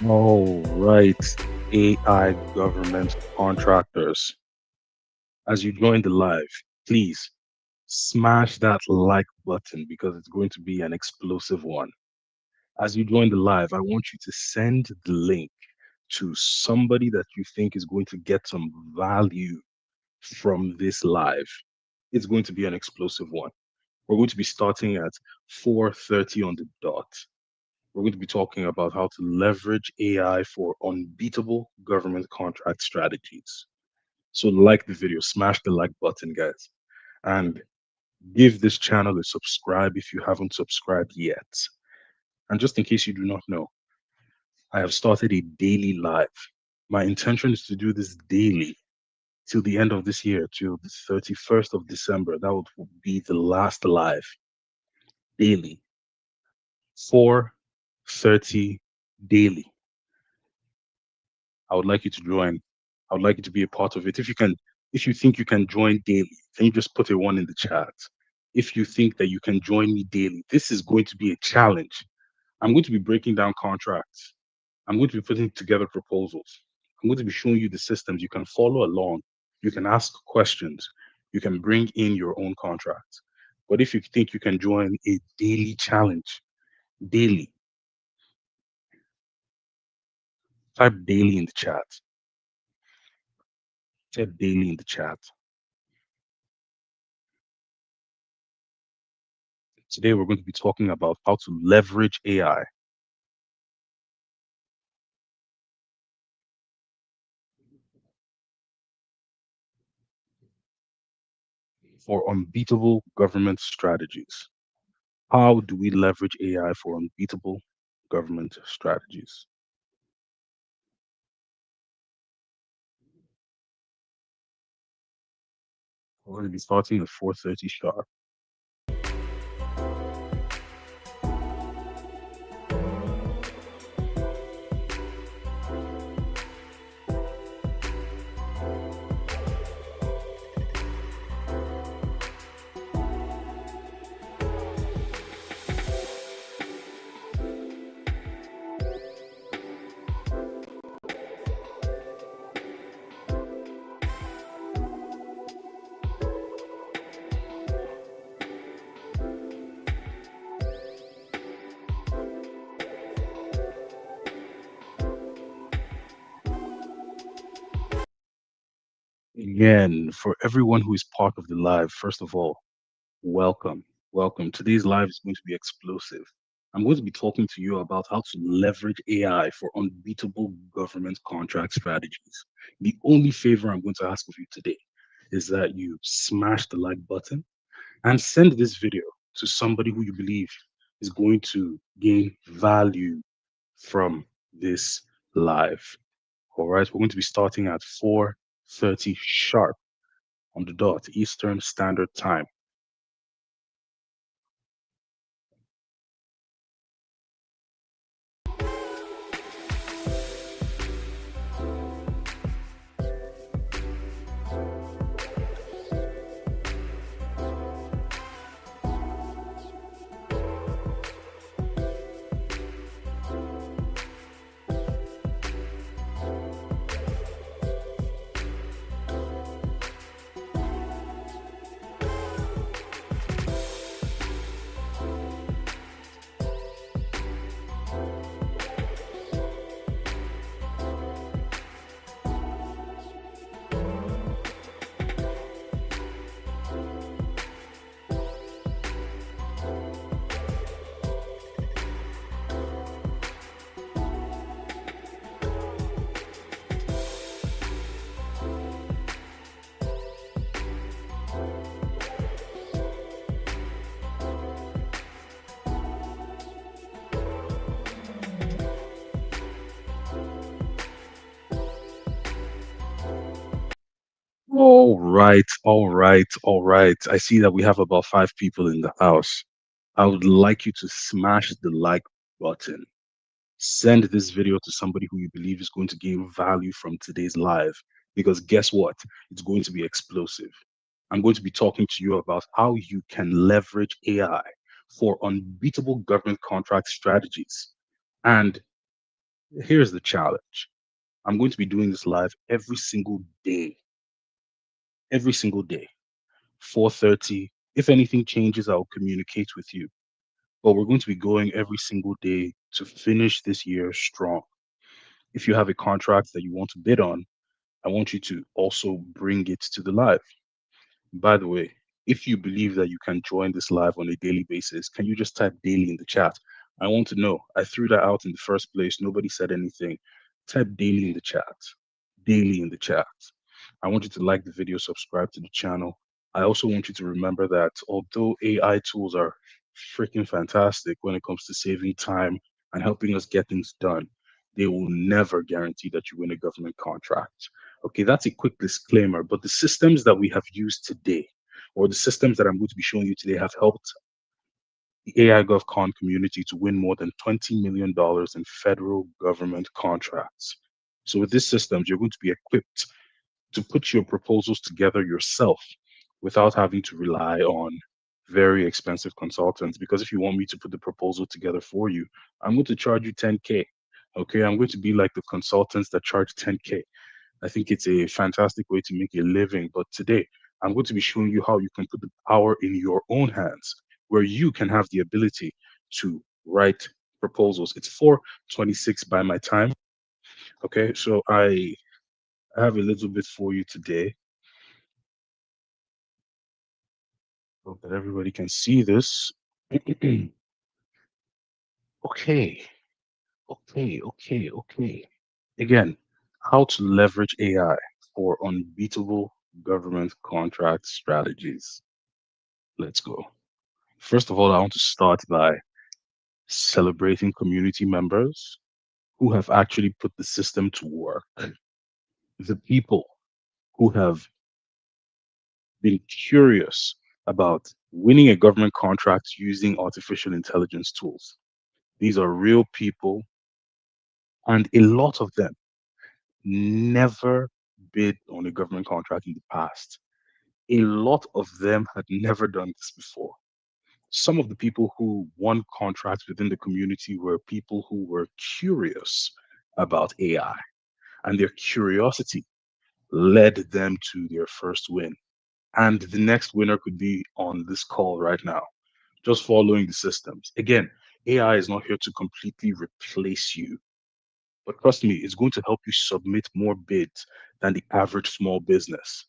All right, AI government contractors. As you join the live, please smash that like button because it's going to be an explosive one. As you join the live, I want you to send the link to somebody that you think is going to get some value from this live. It's going to be an explosive one. We're going to be starting at 4:30 on the dot. We're going to be talking about how to leverage AI for unbeatable government contract strategies. So like the video, smash the like button, guys, and give this channel a subscribe if you haven't subscribed yet. And just in case you do not know, I have started a daily live. My intention is to do this daily till the end of this year, till the 31st of December. That would be the last live daily, 4:30 daily. I would like you to join. I would like you to be a part of it. If you can, if you think you can join daily, can you just put a one in the chat? If you think that you can join me daily, this is going to be a challenge. I'm going to be breaking down contracts. I'm going to be putting together proposals. I'm going to be showing you the systems. You can follow along. You can ask questions. You can bring in your own contracts. But if you think you can join a daily challenge, daily, type daily in the chat. Type daily in the chat. Today, we're going to be talking about how to leverage AI for unbeatable government strategies. How do we leverage AI for unbeatable government strategies? We're going to be starting at 4:30 sharp. Again, for everyone who is part of the live, first of all, welcome. Welcome. Today's live is going to be explosive. I'm going to be talking to you about how to leverage AI for unbeatable government contract strategies. The only favor I'm going to ask of you today is that you smash the like button and send this video to somebody who you believe is going to gain value from this live. All right, we're going to be starting at 4:30 sharp on the dot, Eastern Standard Time. All right, all right, all right. I see that we have about five people in the house. I would like you to smash the like button. Send this video to somebody who you believe is going to gain value from today's live. Because guess what? It's going to be explosive. I'm going to be talking to you about how you can leverage AI for unbeatable government contract strategies. And here's the challenge. I'm going to be doing this live every single day, 4:30. If anything changes, I'll communicate with you. But we're going to be going every single day to finish this year strong. If you have a contract that you want to bid on, I want you to also bring it to the live. By the way, if you believe that you can join this live on a daily basis, can you just type daily in the chat? I want to know. I threw that out in the first place. Nobody said anything. Type daily in the chat. Daily in the chat. I want you to like the video, subscribe to the channel. I also want you to remember that although AI tools are freaking fantastic when it comes to saving time and helping us get things done, they will never guarantee that you win a government contract. Okay, that's a quick disclaimer, but the systems that we have used today, or the systems that I'm going to be showing you today, have helped the AI GovCon community to win more than $20 million in federal government contracts. So with these systems, you're going to be equipped to put your proposals together yourself without having to rely on very expensive consultants. Because if you want me to put the proposal together for you, I'm going to charge you 10K. Okay, I'm going to be like the consultants that charge 10K. I think it's a fantastic way to make a living. But today, I'm going to be showing you how you can put the power in your own hands, where you can have the ability to write proposals. It's 4:26 by my time. Okay, so I have a little bit for you today. Hope that everybody can see this. Okay, okay. Again, how to leverage AI for unbeatable government contract strategies. Let's go. First of all, I want to start by celebrating community members who have actually put the system to work. The people who have been curious about winning a government contract using artificial intelligence tools. These are real people, and a lot of them never bid on a government contract in the past. A lot of them had never done this before. Some of the people who won contracts within the community were people who were curious about AI, and their curiosity led them to their first win. And the next winner could be on this call right now, just following the systems. Again, AI is not here to completely replace you, but trust me, it's going to help you submit more bids than the average small business.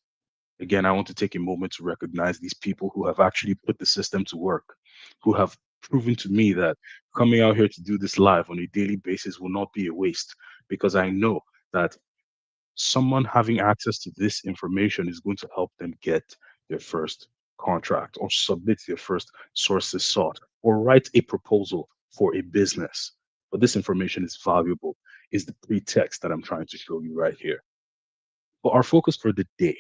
Again, I want to take a moment to recognize these people who have actually put the system to work, who have proven to me that coming out here to do this live on a daily basis will not be a waste, because I know that someone having access to this information is going to help them get their first contract or submit their first sources sought or write a proposal for a business. But this information is valuable, is the pretext that I'm trying to show you right here. But our focus for the day.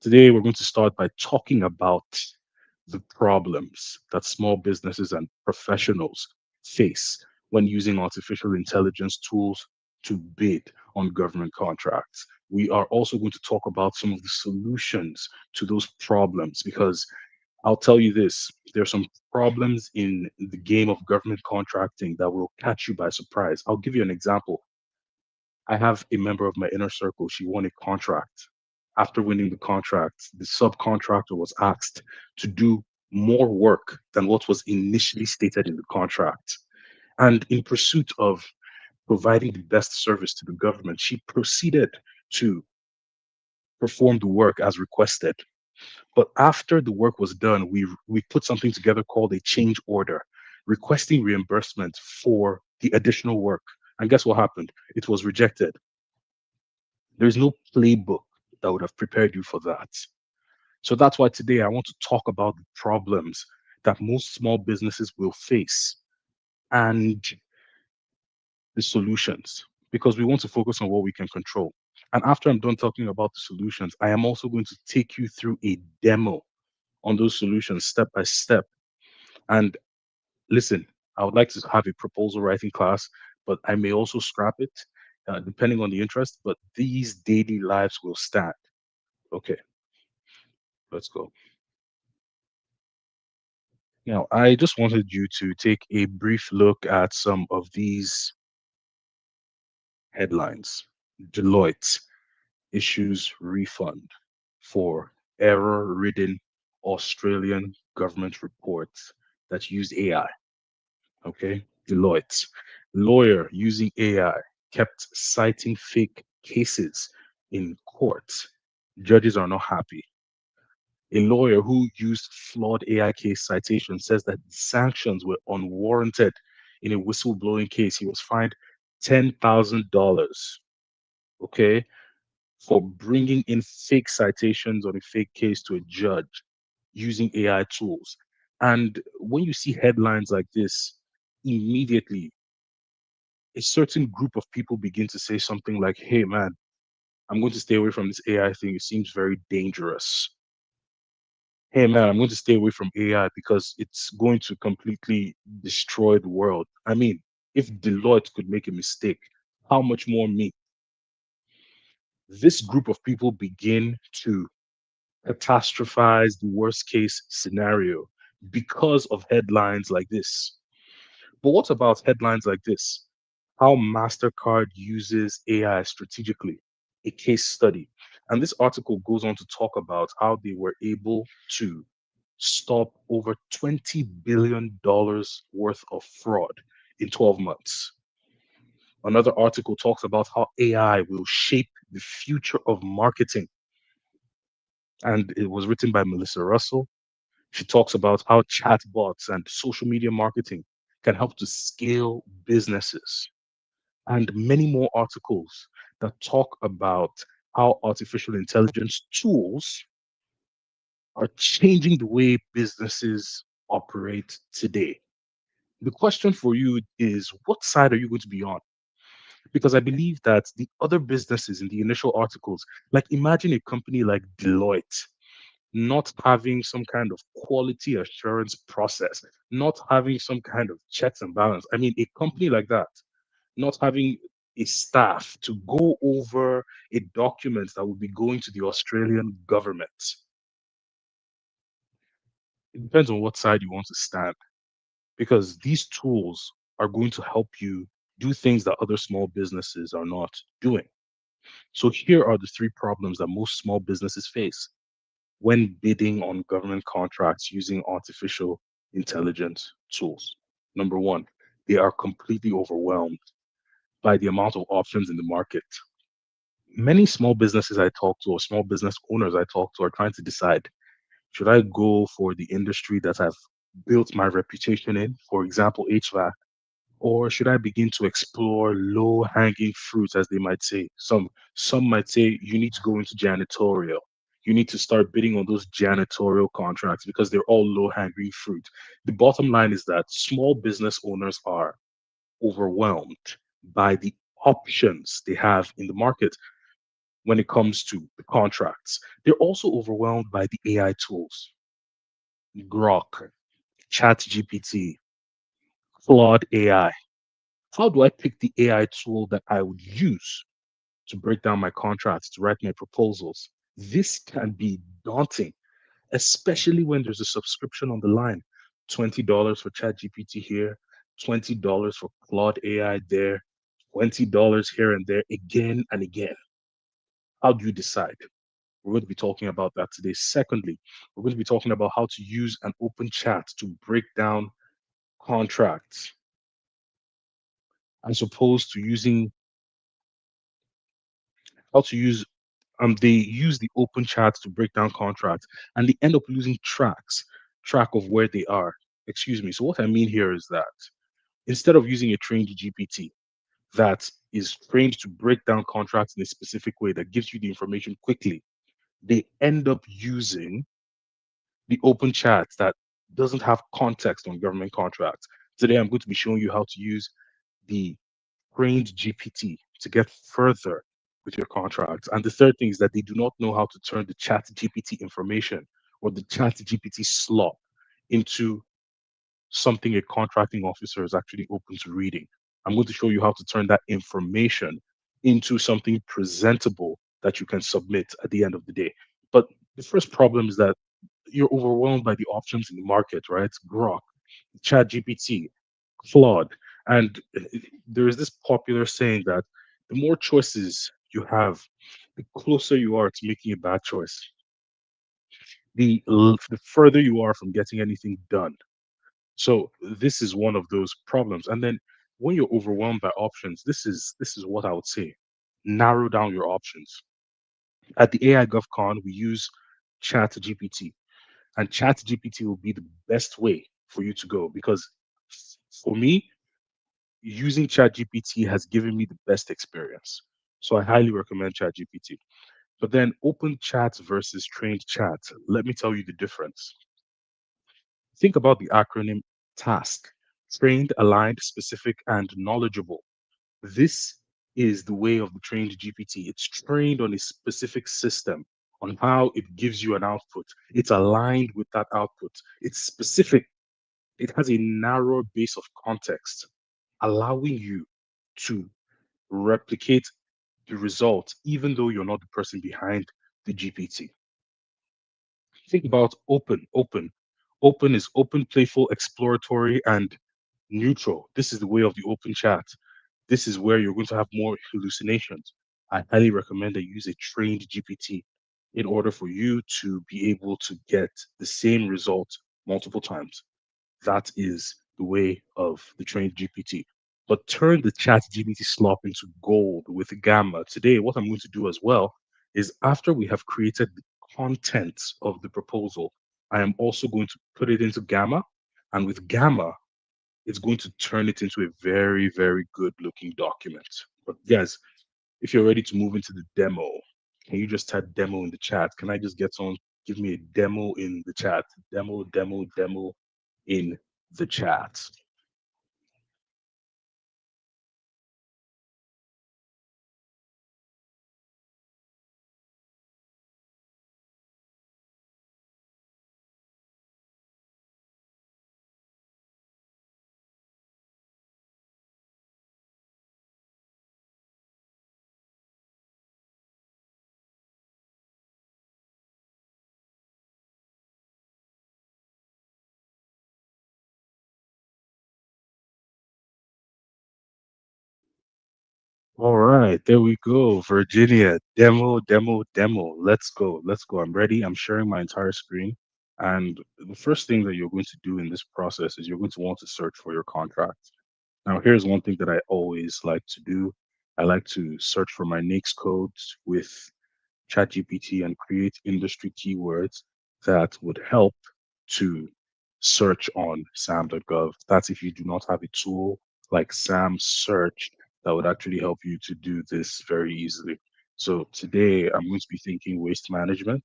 Today, we're going to start by talking about the problems that small businesses and professionals face when using artificial intelligence tools to bid on government contracts. We are also going to talk about some of the solutions to those problems because I'll tell you this, there's some problems in the game of government contracting that will catch you by surprise. I'll give you an example. I have a member of my inner circle. She won a contract. After winning the contract, the subcontractor was asked to do more work than what was initially stated in the contract. And in pursuit of providing the best service to the government, she proceeded to perform the work as requested. But after the work was done, we put something together called a change order, requesting reimbursement for the additional work. And guess what happened? It was rejected. There's no playbook that would have prepared you for that. So that's why today I want to talk about the problems that most small businesses will face and the solutions, because we want to focus on what we can control. And after I'm done talking about the solutions, I am also going to take you through a demo on those solutions step by step. And listen, I would like to have a proposal writing class, but I may also scrap it depending on the interest. But these daily lives will stand. Okay, let's go. Now, I just wanted you to take a brief look at some of these headlines. Deloitte issues refund for error ridden Australian government reports that use AI. Okay. Deloitte. Lawyer using AI kept citing fake cases in court. Judges are not happy. A lawyer who used flawed AI case citation says that sanctions were unwarranted in a whistleblowing case. He was fined $10,000, okay, for bringing in fake citations on a fake case to a judge using AI tools. And when you see headlines like this, immediately a certain group of people begin to say something like, hey, man, I'm going to stay away from this AI thing. It seems very dangerous. Hey, man, I'm going to stay away from AI because it's going to completely destroy the world. I mean, if Deloitte could make a mistake, how much more me? This group of people begin to catastrophize the worst case scenario because of headlines like this. But what about headlines like this? How MasterCard uses AI strategically, a case study. And this article goes on to talk about how they were able to stop over $20 billion worth of fraud in 12 months. Another article talks about how AI will shape the future of marketing. And it was written by Melissa Russell. She talks about how chatbots and social media marketing can help to scale businesses, and many more articles that talk about how artificial intelligence tools are changing the way businesses operate today. The question for you is, what side are you going to be on? Because I believe that the other businesses in the initial articles, like imagine a company like Deloitte not having some kind of quality assurance process, not having some kind of checks and balance. I mean, a company like that not having a staff to go over a document that will be going to the Australian government. It depends on what side you want to stand, because these tools are going to help you do things that other small businesses are not doing. So here are the three problems that most small businesses face when bidding on government contracts using artificial intelligence tools. Number one, they are completely overwhelmed by the amount of options in the market. Many small businesses I talk to, or small business owners I talk to, are trying to decide, should I go for the industry that I've built my reputation in, for example, HVAC, or should I begin to explore low hanging fruits, as they might say? Some might say you need to go into janitorial. You need to start bidding on those janitorial contracts because they're all low hanging fruit. The bottom line is that small business owners are overwhelmed by the options they have in the market when it comes to the contracts. They're also overwhelmed by the AI tools, Grok, ChatGPT, Claude AI. How do I pick the AI tool that I would use to break down my contracts, to write my proposals? This can be daunting, especially when there's a subscription on the line. $20 for ChatGPT here, $20 for Claude AI there, $20 here and there, again and again. How do you decide? We're going to be talking about that today. Secondly, we're going to be talking about how to use an open chat to break down contracts as opposed to using how to use they use the open chat to break down contracts and they end up losing track of where they are. Excuse me. So what I mean here is that instead of using a trained GPT that is trained to break down contracts in a specific way that gives you the information quickly, they end up using the open chat that doesn't have context on government contracts. Today, I'm going to be showing you how to use the trained GPT to get further with your contracts. And the third thing is that they do not know how to turn the chat GPT information or the chat GPT slop into something a contracting officer is actually open to reading. I'm going to show you how to turn that information into something presentable that you can submit at the end of the day. But the first problem is that you're overwhelmed by the options in the market, right? Grok, ChatGPT, Claude. And there is this popular saying that the more choices you have, the closer you are to making a bad choice. The further you are from getting anything done. So this is one of those problems. And then when you're overwhelmed by options, this is what I would say. Narrow down your options. At the AI GovCon, we use ChatGPT, and ChatGPT will be the best way for you to go because for me, using ChatGPT has given me the best experience. So I highly recommend ChatGPT. But then open chat versus trained chat. Let me tell you the difference. Think about the acronym TASK: trained, aligned, specific, and knowledgeable. This is the way of the trained GPT. It's trained on a specific system, on how it gives you an output. It's aligned with that output. It's specific. It has a narrow base of context, allowing you to replicate the result, even though you're not the person behind the GPT. Think about open. Open is open, playful, exploratory, and neutral. This is the way of the open chat. This is where you're going to have more hallucinations. I highly recommend that you use a trained GPT in order for you to be able to get the same result multiple times. That is the way of the trained GPT. But turn the chat GPT slop into gold with Gamma. Today, what I'm going to do as well is after we have created the content of the proposal, I am also going to put it into Gamma. And with Gamma, it's going to turn it into a very, very good looking document. But guys, if you're ready to move into the demo, can you just type demo in the chat? Can I just get someone give me a demo in the chat? Demo in the chat. All right, there we go. Virginia, demo. Let's go. Let's go. I'm ready. I'm sharing my entire screen. And the first thing that you're going to do in this process is you're going to want to search for your contract. Now, here's one thing that I always like to do. I like to search for my NAICS codes with ChatGPT and create industry keywords that would help to search on sam.gov. That's if you do not have a tool like Sam Search that would actually help you to do this very easily. So today I'm going to be thinking waste management,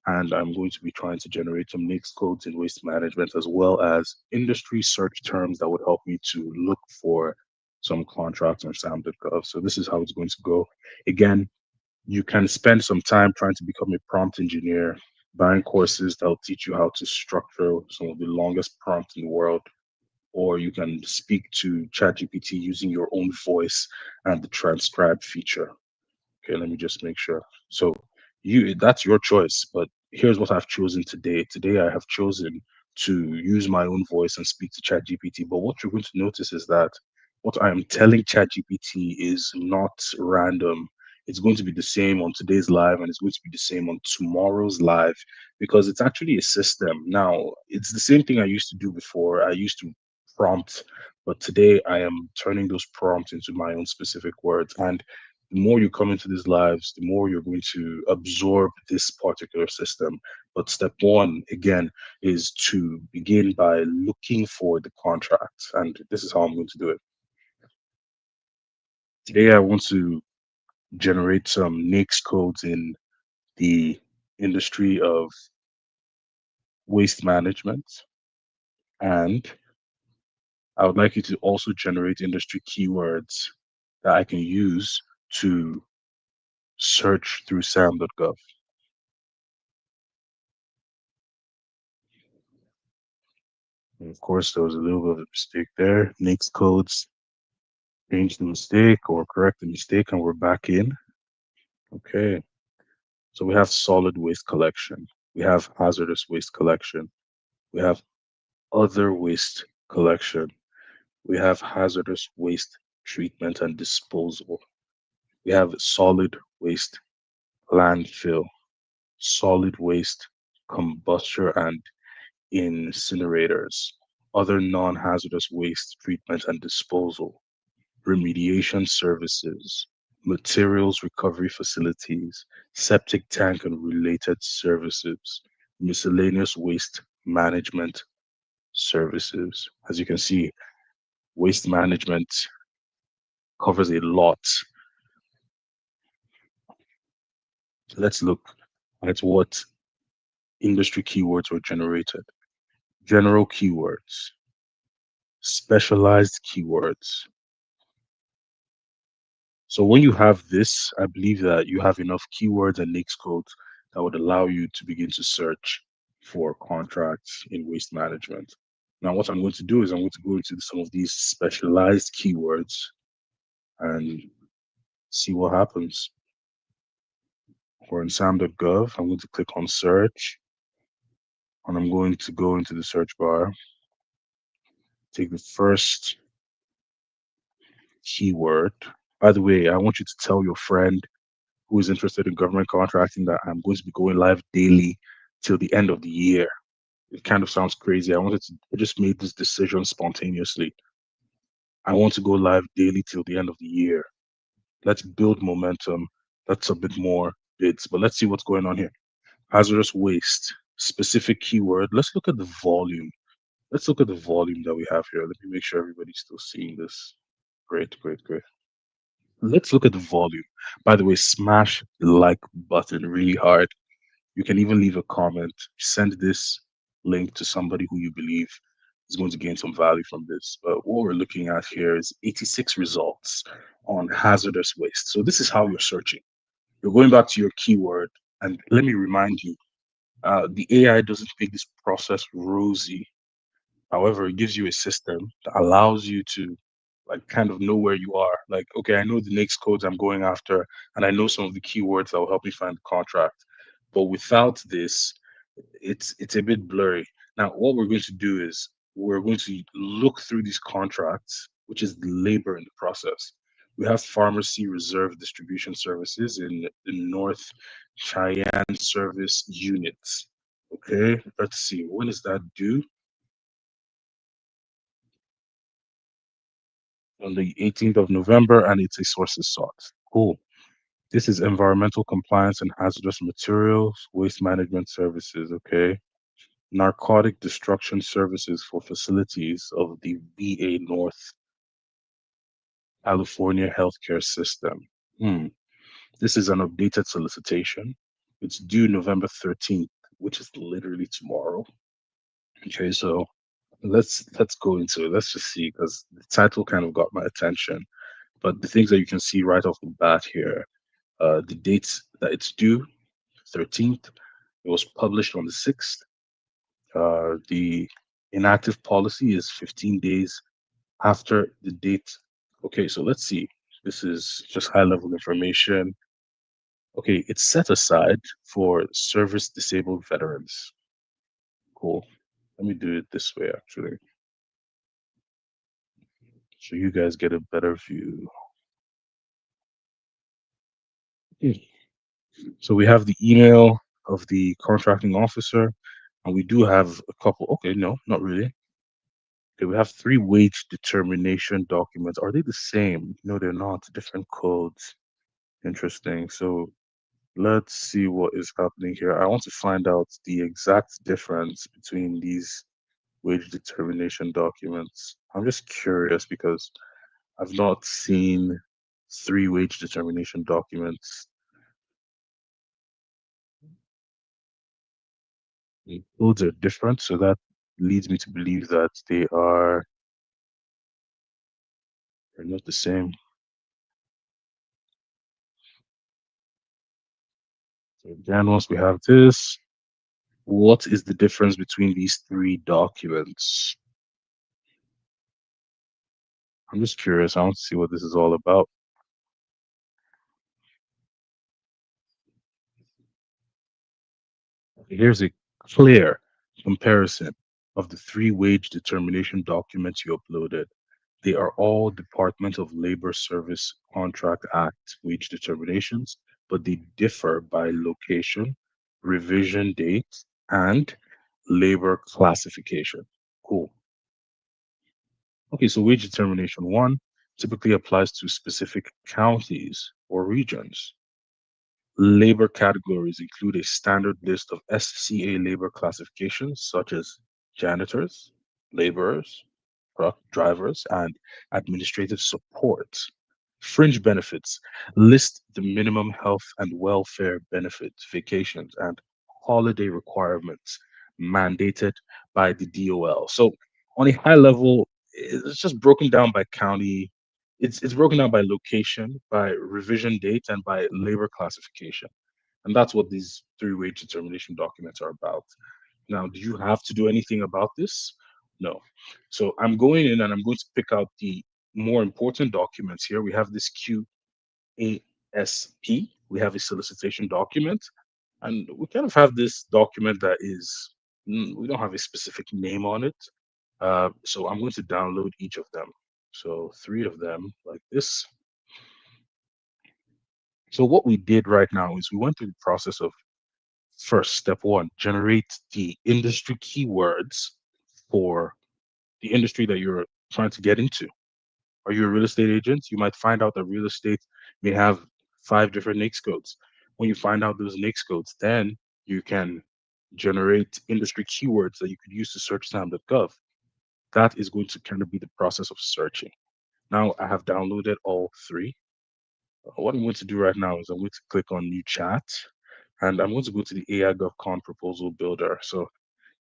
and I'm going to be trying to generate some NAICS codes in waste management as well as industry search terms that would help me to look for some contracts on sam.gov. So this is how it's going to go. Again, you can spend some time trying to become a prompt engineer, buying courses that will teach you how to structure some of the longest prompts in the world, or you can speak to ChatGPT using your own voice and the transcribe feature. Okay, let me just make sure. So you that's your choice, but here's what I've chosen today. Today I have chosen to use my own voice and speak to ChatGPT. But what you're going to notice is that what I am telling ChatGPT is not random. It's going to be the same on today's live and it's going to be the same on tomorrow's live because it's actually a system. Now, it's the same thing I used to do before. I used to prompt, but today I am turning those prompts into my own specific words. And the more you come into these lives, the more you're going to absorb this particular system. But step one, again, is to begin by looking for the contract. And this is how I'm going to do it. Today, I want to generate some NAICS codes in the industry of waste management. And I would like you to also generate industry keywords that I can use to search through sam.gov. And of course, there was a little bit of a mistake there. Next codes, change the mistake or correct the mistake, and we're back in. Okay. So we have solid waste collection. We have hazardous waste collection. We have other waste collection. We have hazardous waste treatment and disposal. We have solid waste landfill, solid waste combustor and incinerators, other non-hazardous waste treatment and disposal, remediation services, materials recovery facilities, septic tank and related services, miscellaneous waste management services. As you can see, waste management covers a lot. Let's look at what industry keywords were generated. General keywords, specialized keywords. So when you have this, I believe that you have enough keywords and NAICS codes that would allow you to begin to search for contracts in waste management. Now, what I'm going to do is I'm going to go into some of these specialized keywords and see what happens. Or in sam.gov, I'm going to click on search and I'm going to go into the search bar, take the first keyword. By the way, I want you to tell your friend who is interested in government contracting that I'm going to be going live daily till the end of the year. It kind of sounds crazy. I just made this decision spontaneously. I want to go live daily till the end of the year. Let's build momentum. Let's submit more bids. But let's see what's going on here. Hazardous waste, specific keyword. Let's look at the volume. Let's look at the volume that we have here. Let me make sure everybody's still seeing this. Great, great, great. Let's look at the volume. By the way, smash the like button really hard. You can even leave a comment. Send this link to somebody who you believe is going to gain some value from this. But what we're looking at here is 86 results on hazardous waste. So this is how you're searching. You're going back to your keyword, and let me remind you, the AI doesn't make this process rosy. However, it gives you a system that allows you to like kind of know where you are. Like, okay, I know the next codes I'm going after, and I know some of the keywords that will help me find the contract. But without this, it's a bit blurry. Now, what we're going to do is we're going to look through these contracts, which is the labor in the process. We have pharmacy reserve distribution services in the North Cheyenne Service Units. Okay, let's see. When is that due? On the 18th of November, and it's a sources sought. Cool. This is environmental compliance and hazardous materials, waste management services. Okay. Narcotic destruction services for facilities of the VA North California healthcare system. Hmm. This is an updated solicitation. It's due November 13th, which is literally tomorrow. Okay, so let's go into it. Let's just see because the title kind of got my attention. But the things that you can see right off the bat here, the dates that it's due, 13th. It was published on the 6th. The inactive policy is 15 days after the date. Okay, so let's see. This is just high level information. Okay, it's set aside for service disabled veterans. Cool. Let me do it this way actually, so you guys get a better view. Hmm. So we have the email of the contracting officer, and we do have a couple. Okay, no, not really. Okay, we have three wage determination documents. Are they the same? No, they're not. Different codes. Interesting. So let's see what is happening here. I want to find out the exact difference between these wage determination documents. I'm just curious because I've not seen three wage determination documents. The codes are different, so that leads me to believe that they're not the same. So again, once we have this, what is the difference between these three documents? I'm just curious. I want to see what this is all about. Here's a clear comparison of the three wage determination documents you uploaded. They are all Department of Labor Service Contract Act wage determinations, but they differ by location, revision date, and labor classification. Cool. Okay, so wage determination one typically applies to specific counties or regions. Labor categories include a standard list of SCA labor classifications such as janitors, laborers, truck drivers, and administrative support. Fringe benefits list the minimum health and welfare benefits, vacations, and holiday requirements mandated by the DOL. So, on a high level, it's just broken down by county. It's broken down by location, by revision date, and by labor classification. And that's what these three wage determination documents are about. Now, do you have to do anything about this? No. So I'm going in and I'm going to pick out the more important documents here. We have this QASP, we have a solicitation document, and we kind of have this document that is, we don't have a specific name on it. So I'm going to download each of them. So three of them like this. So what we did right now is we went through the process of first, step one, generate the industry keywords for the industry that you're trying to get into. Are you a real estate agent? You might find out that real estate may have five different NAICS codes. When you find out those NAICS codes, then you can generate industry keywords that you could use to search SAM.gov. That is going to kind of be the process of searching. Now I have downloaded all three. What I'm going to do right now is I'm going to click on new chat and I'm going to go to the AI GovCon proposal builder. So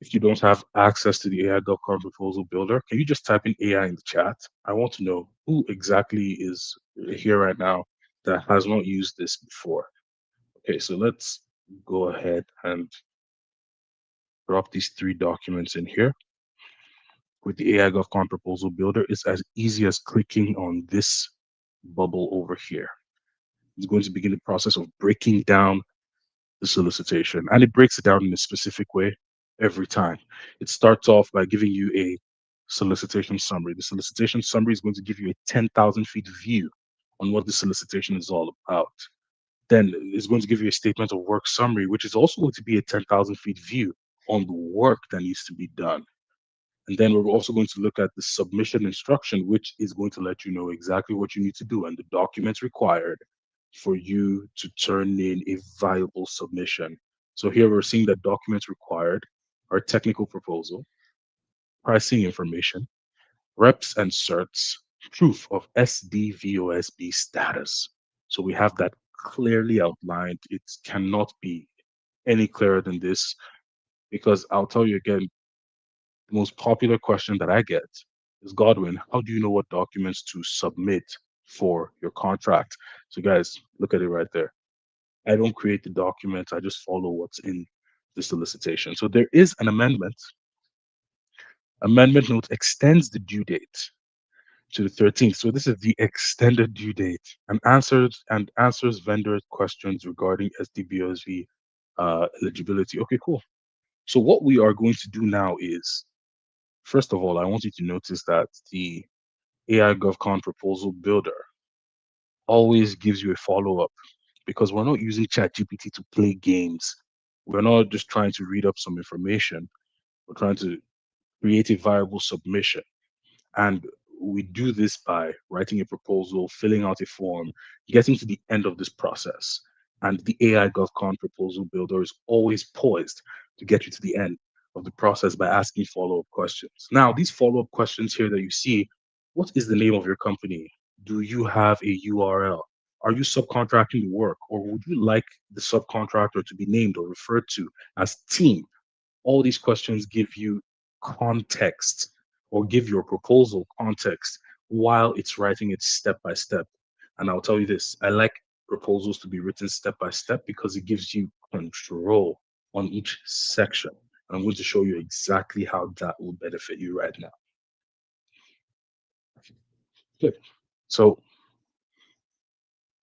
if you don't have access to the AI GovCon proposal builder, can you just type in AI in the chat? I want to know who exactly is here right now that has not used this before. Okay, so let's go ahead and drop these three documents in here. With the AI GovCon proposal builder, it's as easy as clicking on this bubble over here. It's going to begin the process of breaking down the solicitation, and it breaks it down in a specific way every time. It starts off by giving you a solicitation summary. The solicitation summary is going to give you a 10,000 feet view on what the solicitation is all about. Then it's going to give you a statement of work summary, which is also going to be a 10,000 feet view on the work that needs to be done. And then we're also going to look at the submission instruction, which is going to let you know exactly what you need to do and the documents required for you to turn in a viable submission. So here we're seeing that documents required are technical proposal, pricing information, reps and certs, proof of SDVOSB status. So we have that clearly outlined. It cannot be any clearer than this because I'll tell you again, the most popular question that I get is, Godwin, how do you know what documents to submit for your contract? So, guys, look at it right there. I don't create the documents, I just follow what's in the solicitation. So, there is an amendment. Amendment note extends the due date to the 13th. So, this is the extended due date and answers vendor questions regarding SDBOSV eligibility. Okay, cool. So, what we are going to do now is, first of all, I want you to notice that the AI GovCon proposal builder always gives you a follow up because we're not using ChatGPT to play games. We're not just trying to read up some information. We're trying to create a viable submission. And we do this by writing a proposal, filling out a form, getting to the end of this process. And the AI GovCon proposal builder is always poised to get you to the end of the process by asking follow up questions. Now, these follow up questions here that you see, what is the name of your company? Do you have a URL? Are you subcontracting the work, or would you like the subcontractor to be named or referred to as team? All these questions give you context or give your proposal context while it's writing it step by step. And I'll tell you this, I like proposals to be written step by step because it gives you control on each section. And I'm going to show you exactly how that will benefit you right now. Good. So,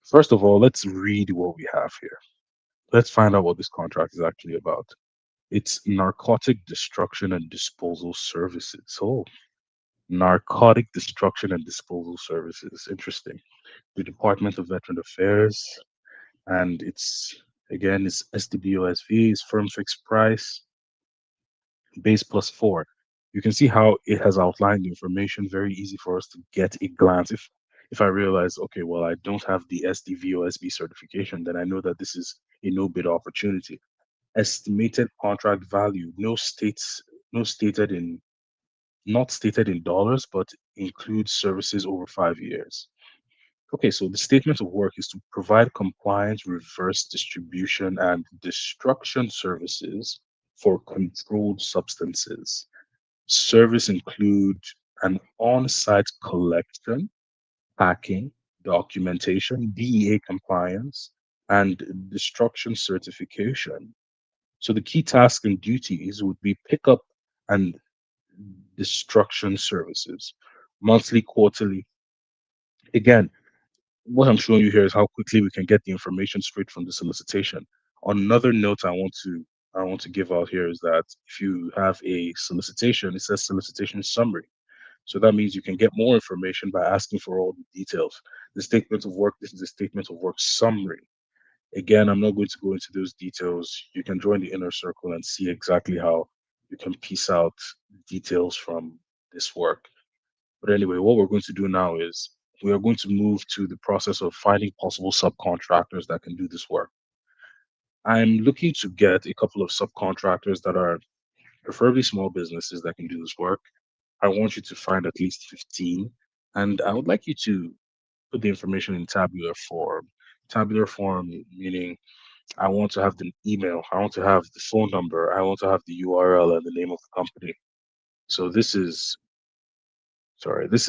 first of all, let's read what we have here. Let's find out what this contract is actually about. It's narcotic destruction and disposal services. Oh, narcotic destruction and disposal services. Interesting. The Department of Veteran Affairs, and it's SDBOSV, is firm fixed price, base plus four. You can see how it has outlined the information very easy for us to get a glance. If I realize, okay, well, I don't have the SDVOSB certification, then I know that this is a no bid opportunity. Estimated contract value, no stated in not stated in dollars, but includes services over 5 years. Okay, so the statement of work is to provide compliance, reverse distribution, and destruction services for controlled substances. Service include an on-site collection, packing, documentation, DEA compliance, and destruction certification. So the key tasks and duties would be pickup and destruction services, monthly, quarterly. Again, what I'm showing you here is how quickly we can get the information straight from the solicitation. Another note I want to give out here is that if you have a solicitation, it says solicitation summary. So that means you can get more information by asking for all the details. The statement of work, this is a statement of work summary. Again, I'm not going to go into those details. You can join the inner circle and see exactly how you can piece out details from this work. But anyway, what we're going to do now is we are going to move to the process of finding possible subcontractors that can do this work. I'm looking to get a couple of subcontractors that are preferably small businesses that can do this work. I want you to find at least 15, and I would like you to put the information in tabular form. Tabular form meaning I want to have the email, I want to have the phone number, I want to have the URL and the name of the company. So this is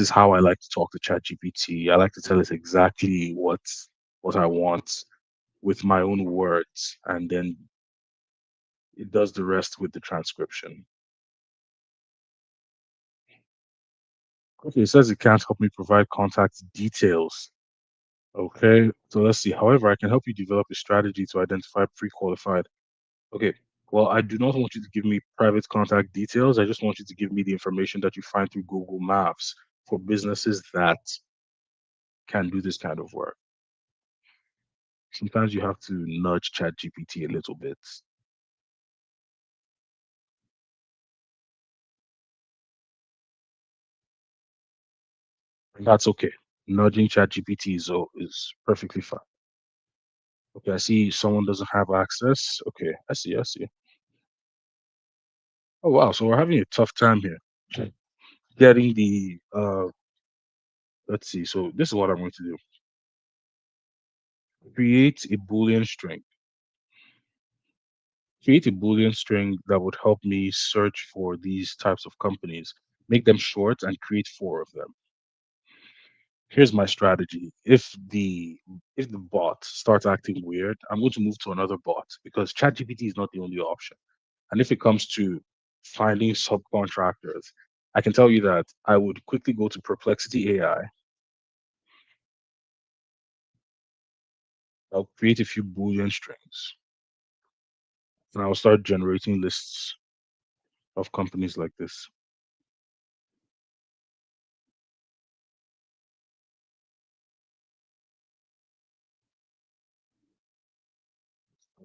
how I like to talk to ChatGPT. I like to tell it exactly what I want with my own words, and then it does the rest with the transcription. Okay, it says it can't help me provide contact details. Okay, so let's see. However, I can help you develop a strategy to identify pre-qualified. Okay, well, I do not want you to give me private contact details. I just want you to give me the information that you find through Google Maps for businesses that can do this kind of work. Sometimes you have to nudge ChatGPT a little bit. And that's okay. Nudging ChatGPT is perfectly fine. Okay, I see someone doesn't have access. Okay, I see. Oh wow, so we're having a tough time here. Getting the let's see. So this is what I'm going to do. Create a Boolean string. Create a Boolean string that would help me search for these types of companies. Make them short and create four of them. Here's my strategy. If the bot starts acting weird, I'm going to move to another bot because ChatGPT is not the only option. And if it comes to finding subcontractors, I can tell you that I would quickly go to Perplexity AI. I'll create a few Boolean strings and I'll start generating lists of companies like this.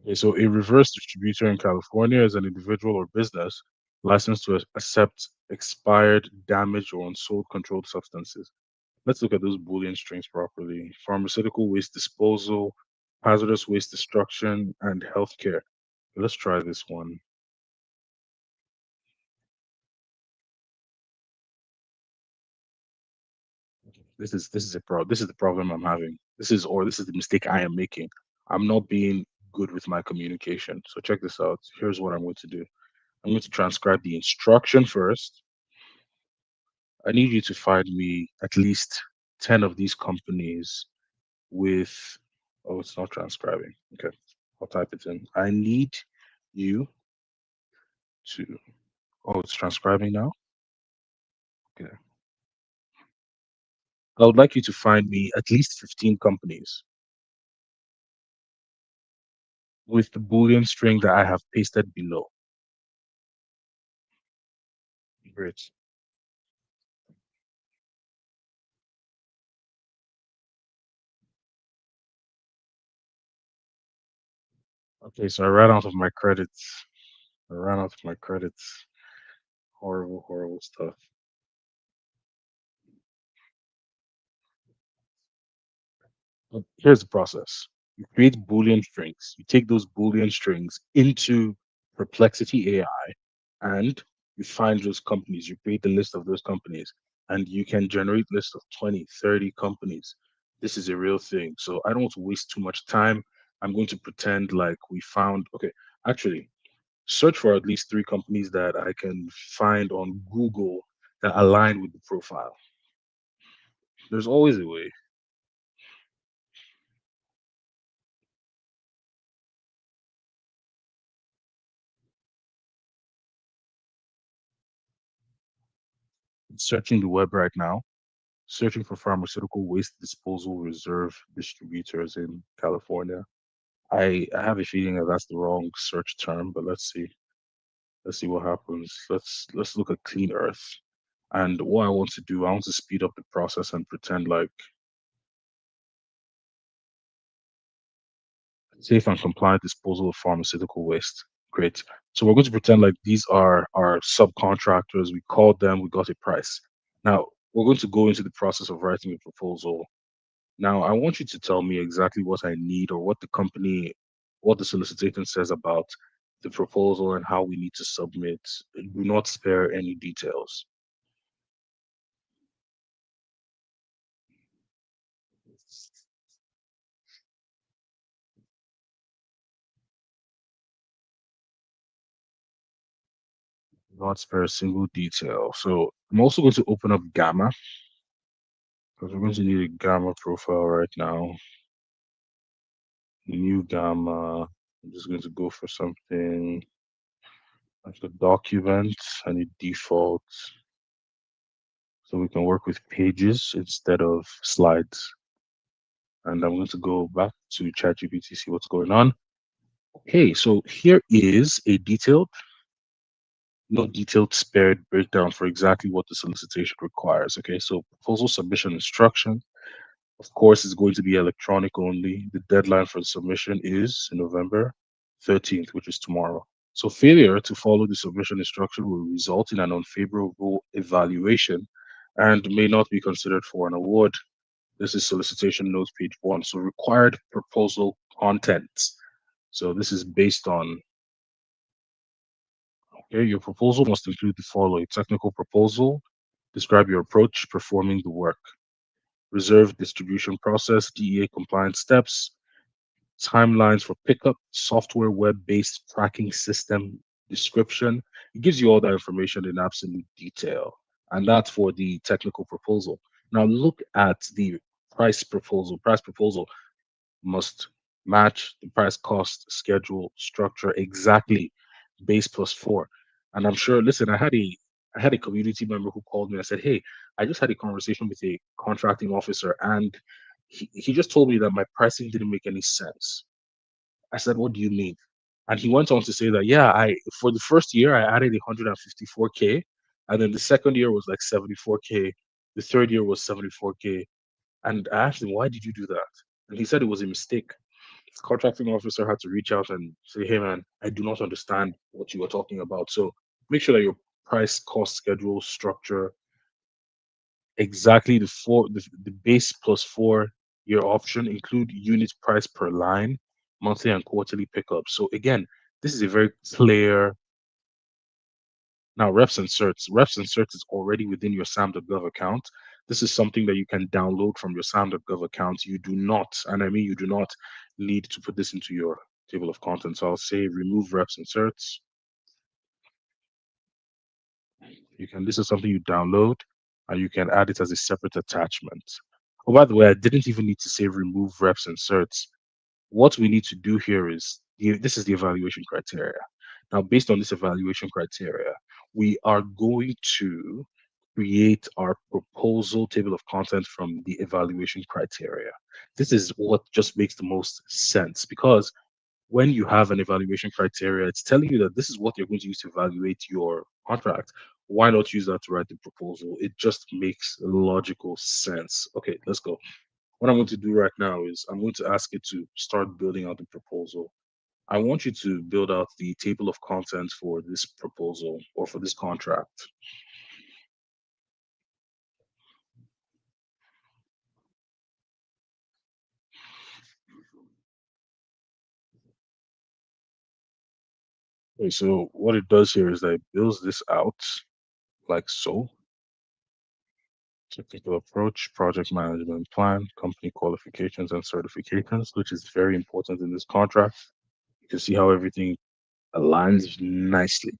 Okay, so a reverse distributor in California is an individual or business licensed to accept expired, damaged, or unsold controlled substances. Let's look at those Boolean strings properly. Pharmaceutical waste disposal, hazardous waste destruction, and healthcare. Let's try this one. This is the problem I'm having. This is the mistake I am making. I'm not being good with my communication. So check this out. Here's what I'm going to do. I'm going to transcribe the instruction first. I need you to find me at least 10 of these companies with, oh, it's not transcribing. Okay. I'll type it in. I need you to. Oh, it's transcribing now. Okay. I would like you to find me at least 15 companies with the Boolean string that I have pasted below. Great. Okay, so I ran out of my credits. I ran out of my credits. Horrible, horrible stuff. But here's the process. You create Boolean strings. You take those Boolean strings into Perplexity AI and you find those companies. You create the list of those companies and you can generate lists of 20, 30 companies. This is a real thing. So I don't want to waste too much time. I'm going to pretend like we found, okay, actually, search for at least three companies that I can find on Google that align with the profile. There's always a way. Searching the web right now, searching for pharmaceutical waste disposal reserve distributors in California. I have a feeling that that's the wrong search term, but let's see. Let's see what happens. Let's look at Clean Earth. And what I want to do, I want to speed up the process and pretend like safe and compliant disposal of pharmaceutical waste. Great. So we're going to pretend like these are our subcontractors. We called them, we got a price. Now we're going to go into the process of writing a proposal. Now I want you to tell me exactly what I need or what the company, what the solicitation says about the proposal and how we need to submit. Do not spare any details. Do not spare a single detail. So I'm also going to open up Gamma because we're going to need a Gamma profile right now. New Gamma. I'm just going to go for something like a document and a default so we can work with pages instead of slides. And I'm going to go back to ChatGPT, see what's going on. Okay, so here is a detailed, not detailed, spared breakdown for exactly what the solicitation requires. Okay, so proposal submission instruction. Of course, it's going to be electronic only. The deadline for the submission is November 13th, which is tomorrow. So failure to follow the submission instruction will result in an unfavorable evaluation and may not be considered for an award. This is solicitation notes page one. So required proposal content. So this is based on, okay, your proposal must include the following: technical proposal, describe your approach performing the work, reserve distribution process, DEA compliance steps, timelines for pickup, software web-based tracking system description. It gives you all that information in absolute detail. And that's for the technical proposal. Now look at the price proposal. Price proposal must match the price cost schedule structure exactly, base plus four. And I'm sure, listen, I had a community member who called me and said, hey, I just had a conversation with a contracting officer and he just told me that my pricing didn't make any sense. I said, what do you mean? And he went on to say that, yeah, I for the first year I added 154K, and then the second year was like 74K, the third year was 74K. And I asked him, why did you do that? And he said it was a mistake. The contracting officer had to reach out and say, hey man, I do not understand what you were talking about. So make sure that your price cost schedule structure exactly the base plus 4 year option include unit price per line, monthly and quarterly pickups. So again, this is a very clear. Now reps and certs is already within your sam.gov account. This is something that you can download from your sam.gov account. You do not, and I mean you do not need to put this into your table of contents. So I'll say remove reps and certs. You can, this is something you download and you can add it as a separate attachment. Oh, by the way, I didn't even need to say remove reps and certs. What we need to do here is This is the evaluation criteria. Now, based on this evaluation criteria, we are going to create our proposal table of content from the evaluation criteria. This is what just makes the most sense because when you have an evaluation criteria, it's telling you that this is what you're going to use to evaluate your contract. Why not use that to write the proposal? It just makes logical sense. Okay, let's go. What I'm going to do right now is I'm going to ask it to start building out the proposal. I want you to build out the table of contents for this proposal or for this contract. Okay, so what it does here is that it builds this out like so. Technical approach, project management plan, company qualifications and certifications, which is very important in this contract. You can see how everything aligns nicely.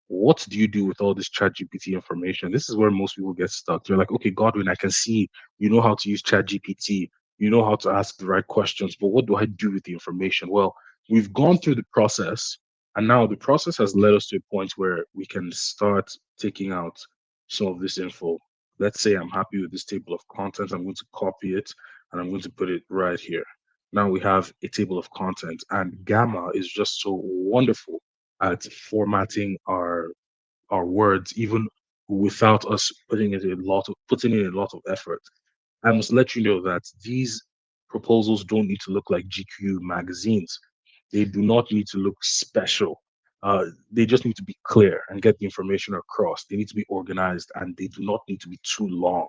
What do you do with all this chat GPT information? This is where most people get stuck. You're like, okay, Godwin, I can see you know how to use chat GPT, you know how to ask the right questions, but what do I do with the information? Well, we've gone through the process, and now the process has led us to a point where we can start taking out some of this info. Let's say I'm happy with this table of contents. I'm going to copy it and I'm going to put it right here. Now we have a table of content, and Gamma is just so wonderful at formatting our words even without us putting in a lot of effort. I must let you know that these proposals don't need to look like GQ magazines. They do not need to look special. They just need to be clear and get the information across. They need to be organized and they do not need to be too long.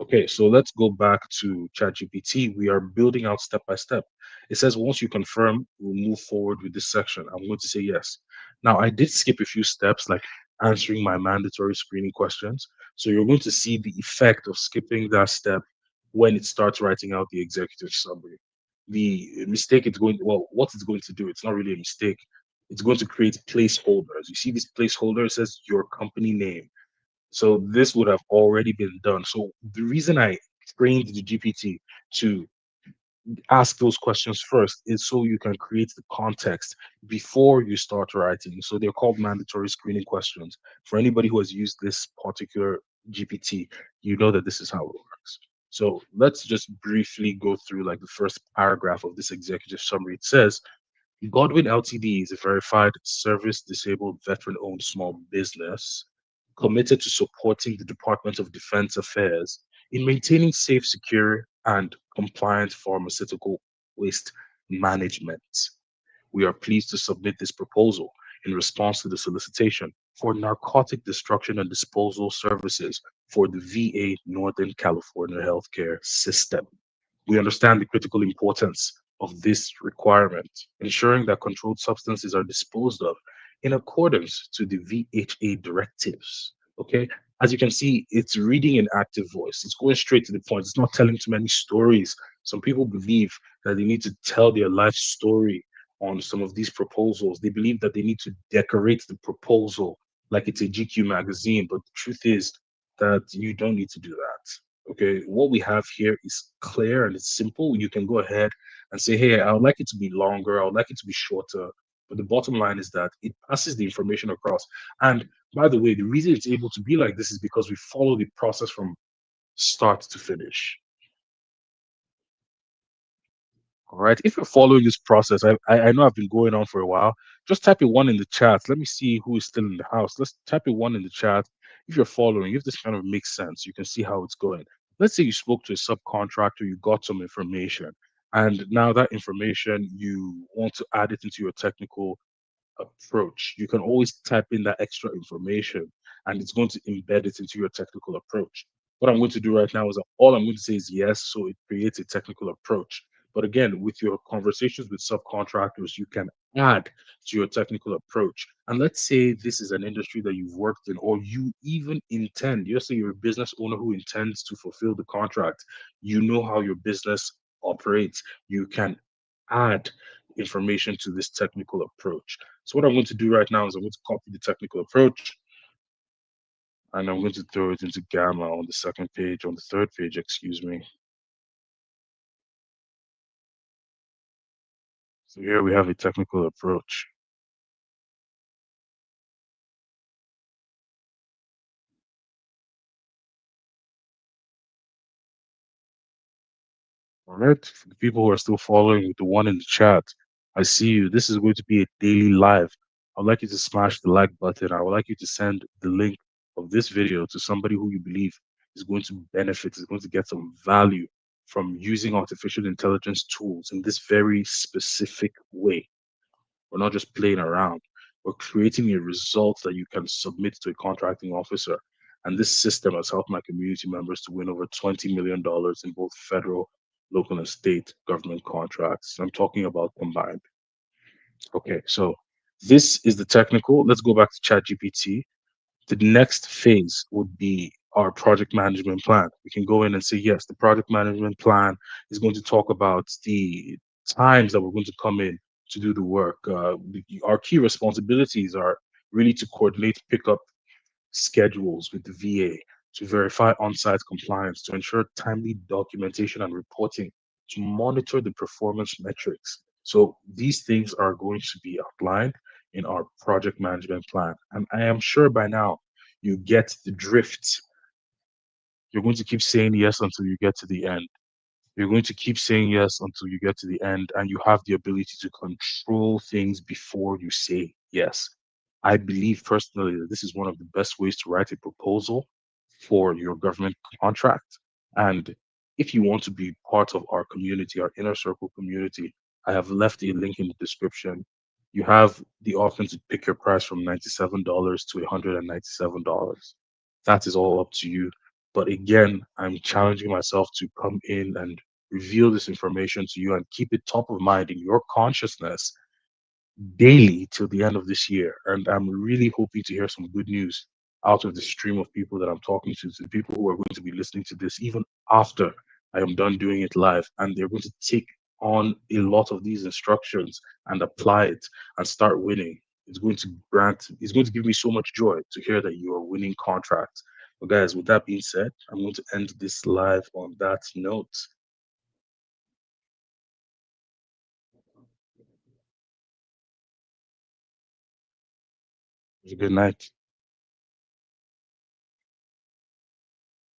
Okay, so let's go back to ChatGPT. We are building out step by step. It says once you confirm, we'll move forward with this section. I'm going to say yes. Now, I did skip a few steps like answering my mandatory screening questions. So you're going to see the effect of skipping that step when it starts writing out the executive summary. The mistake it's going well, what it's going to do, it's not really a mistake. It's going to create placeholders. You see this placeholder, it says your company name. So this would have already been done. So the reason I trained the GPT to ask those questions first is so you can create the context before you start writing. So they're called mandatory screening questions. For anybody who has used this particular GPT, you know that this is how it works. So let's just briefly go through like the first paragraph of this executive summary. It says Godwin Ltd is a verified service disabled veteran owned small business committed to supporting the Department of Defense Affairs in maintaining safe, secure, and compliant pharmaceutical waste management. We are pleased to submit this proposal in response to the solicitation for narcotic destruction and disposal services for the VA Northern California healthcare system. We understand the critical importance of this requirement, ensuring that controlled substances are disposed of in accordance to the VHA directives. Okay, as you can see, it's reading in active voice. It's going straight to the point. It's not telling too many stories. Some people believe that they need to tell their life story on some of these proposals. They believe that they need to decorate the proposal like it's a GQ magazine, but the truth is that you don't need to do that. Okay, what we have here is clear and it's simple. You can go ahead and say, hey, I would like it to be longer, I would like it to be shorter. But the bottom line is that it passes the information across. And by the way, the reason it's able to be like this is because we follow the process from start to finish. All right. If you're following this process, I know I've been going on for a while. Just type a one in the chat. Let me see who is still in the house. Let's type a one in the chat. If you're following, if this kind of makes sense, you can see how it's going. Let's say you spoke to a subcontractor, you got some information, and now that information you want to add it into your technical approach. You can always type in that extra information and it's going to embed it into your technical approach. What I'm going to do right now is that all I'm going to say is yes, so it creates a technical approach. But again, with your conversations with subcontractors, you can add to your technical approach. And let's say this is an industry that you've worked in, or you even intend, you say you're a business owner who intends to fulfill the contract, you know how your business operates, you can add information to this technical approach. So what I'm going to do right now is I'm going to copy the technical approach and I'm going to throw it into Gamma on the second page, on the third page, excuse me. So here we have a technical approach. All right. For the people who are still following with the one in the chat, I see you. This is going to be a daily live. I'd like you to smash the like button. I would like you to send the link of this video to somebody who you believe is going to benefit, is going to get some value from using artificial intelligence tools in this very specific way. We're not just playing around. We're creating a result that you can submit to a contracting officer. And this system has helped my community members to win over $20 million in both federal, local, and state government contracts. I'm talking about combined. Okay, so this is the technical. Let's go back to ChatGPT. The next phase would be our project management plan. We can go in and say, yes, the project management plan is going to talk about the times that we're going to come in to do the work. Our key responsibilities are really to coordinate pickup schedules with the VA, to verify on-site compliance, to ensure timely documentation and reporting, to monitor the performance metrics. So these things are going to be outlined in our project management plan. And I am sure by now you get the drift. You're going to keep saying yes until you get to the end. You're going to keep saying yes until you get to the end, and you have the ability to control things before you say yes. I believe personally that this is one of the best ways to write a proposal for your government contract. And if you want to be part of our community, our inner circle community, I have left a link in the description. You have the option to pick your price from $97 to $197. That is all up to you. But again, I'm challenging myself to come in and reveal this information to you and keep it top of mind in your consciousness daily till the end of this year. And I'm really hoping to hear some good news out of the stream of people that I'm talking to the people who are going to be listening to this even after I am done doing it live. And they're going to take on a lot of these instructions and apply it and start winning. It's going to give me so much joy to hear that you are winning contracts. But guys, with that being said, I'm going to end this live on that note. Have a good night.